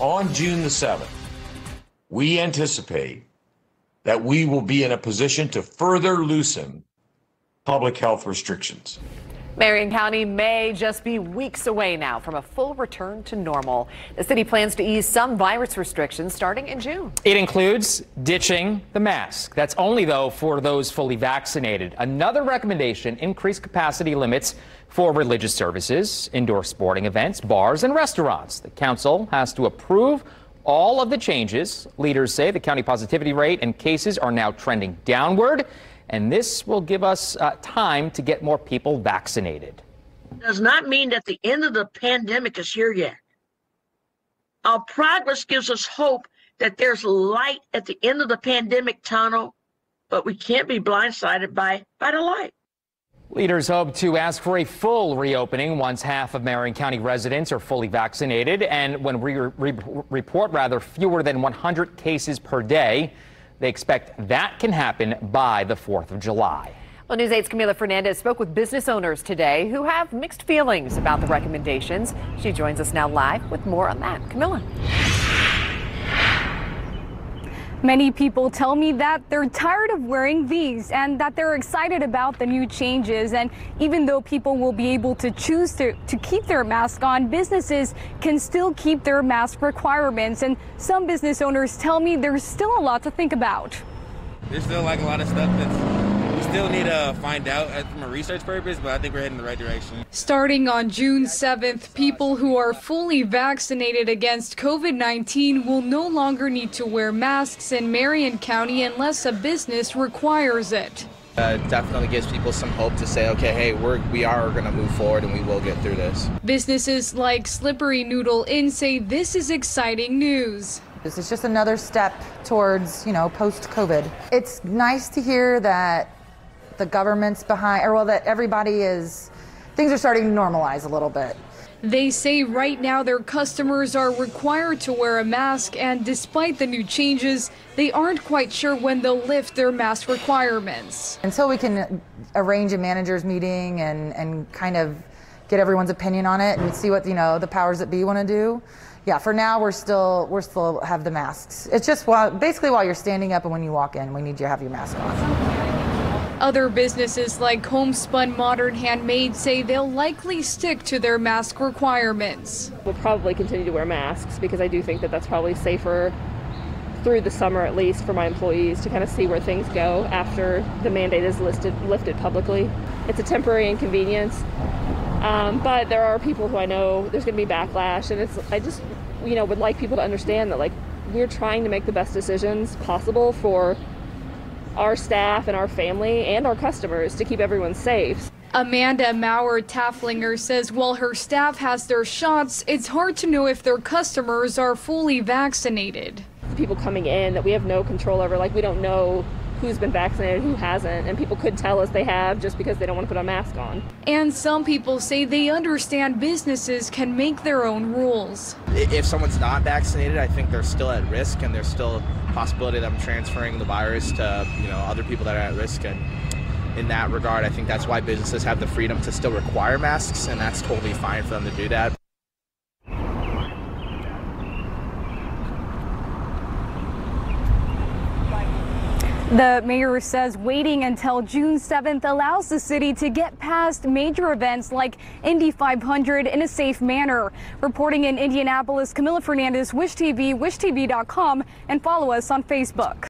on June the 7th, we anticipate that we will be in a position to further loosen public health restrictions. Marion County may just be weeks away now from a full return to normal. The city plans to ease some virus restrictions starting in June. It includes ditching the mask. That's only, though, for those fully vaccinated. Another recommendation, increased capacity limits for religious services, indoor sporting events, bars, and restaurants. The council has to approve all of the changes. Leaders say the county positivity rate and cases are now trending downward, and this will give us time to get more people vaccinated. Does not mean that the end of the pandemic is here yet. Our progress gives us hope that there's light at the end of the pandemic tunnel, but we can't be blindsided by the light. Leaders hope to ask for a full reopening once half of Marion County residents are fully vaccinated, and when we report fewer than 100 cases per day. They expect that can happen by the 4th of July. Well, News 8's Camila Fernandez spoke with business owners today who have mixed feelings about the recommendations. She joins us now live with more on that. Camila. Many people tell me that they're tired of wearing these and that they're excited about the new changes. And even though people will be able to choose to keep their mask on, businesses can still keep their mask requirements. And some business owners tell me there's still a lot to think about. There's still like a lot of stuff that's we still need to find out from a research purpose, but I think we're heading in the right direction. Starting on June 7th, people who are fully vaccinated against COVID-19 will no longer need to wear masks in Marion County unless a business requires it. Definitely gives people some hope to say, okay, hey, we are going to move forward and we will get through this. Businesses like Slippery Noodle Inn say this is exciting news. This is just another step towards, post-COVID. It's nice to hear that the government's behind, that things are starting to normalize a little bit. They say right now their customers are required to wear a mask, and despite the new changes, they aren't quite sure when they'll lift their mask requirements. Until we can arrange a manager's meeting and kind of get everyone's opinion on it and see what, the powers that be want to do. Yeah, for now we're still have the masks. It's just basically while you're standing up and when you walk in, we need you to have your mask on. Other businesses like Homespun Modern Handmade say they'll likely stick to their mask requirements. We'll probably continue to wear masks because I do think that that's probably safer through the summer, at least for my employees, to kind of see where things go after the mandate is lifted publicly. It's a temporary inconvenience, but there are people who I know there's going to be backlash, and I just would like people to understand that we're trying to make the best decisions possible for our staff and our family and our customers to keep everyone safe. Amanda Maurer-Taflinger says while her staff has their shots, it's hard to know if their customers are fully vaccinated. People coming in that we have no control over, we don't know who's been vaccinated, who hasn't, and people could tell us they have just because they don't want to put a mask on. And some people say they understand businesses can make their own rules. If someone's not vaccinated, I think they're still at risk, and there's still a possibility of them transferring the virus to other people that are at risk. And in that regard, I think that's why businesses have the freedom to still require masks, and that's totally fine for them to do that. The mayor says waiting until June 7th allows the city to get past major events like Indy 500 in a safe manner. Reporting in Indianapolis, Camila Fernandez, Wish TV, wishtv.com, and follow us on Facebook.